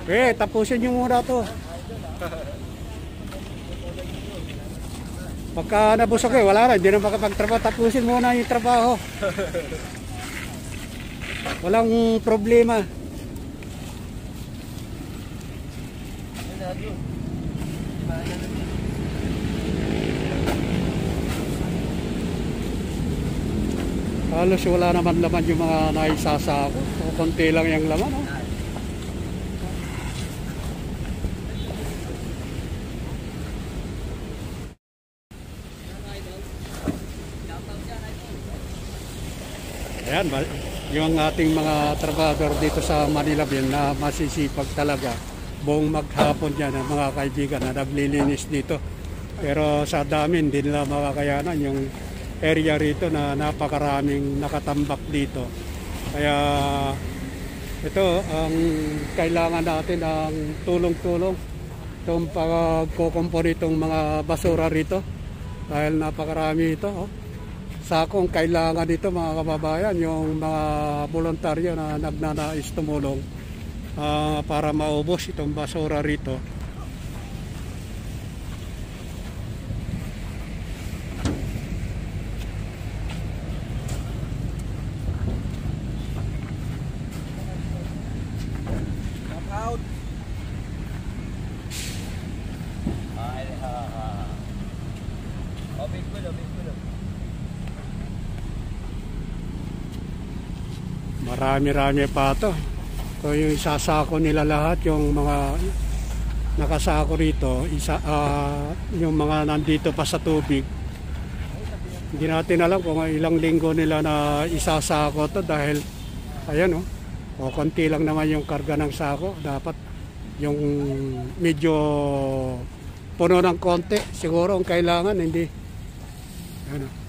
Tapusin nyo muna to. Pagka nabusog wala na, hindi na makapagtrabaho. Tapusin muna yung trabaho. Walang problema. Halos wala naman laman yung mga naisasako. O konti lang yung laman. Oh. Ayan, yung ating mga trabador dito sa Manila Bin na masisipag talaga. Buong maghapon yan ang mga kaibigan na naglilinis dito. Pero sa dami hindi nila makakayanan yung area rito na napakaraming nakatambak dito. Kaya ito ang kailangan natin ang tulong-tulong itong pagkukumpo nitong mga basura rito. Dahil napakarami ito. Oh. Sakong kailangan dito mga kababayan, yung mga voluntaryo na nagnanais tumulong para maubos itong basura rito. Marami-rami pa ito. So yung isasako nila lahat, yung mga nakasako rito, yung mga nandito pa sa tubig. Hindi natin alam kung ilang linggo nila na isasako to dahil ayan o konti lang naman yung karga ng sako. Dapat yung medyo puno ng konti siguro ang kailangan, hindi ano.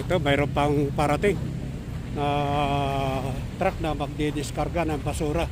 Ito, mayroon pang parating na truck na magdidiskarga ng basura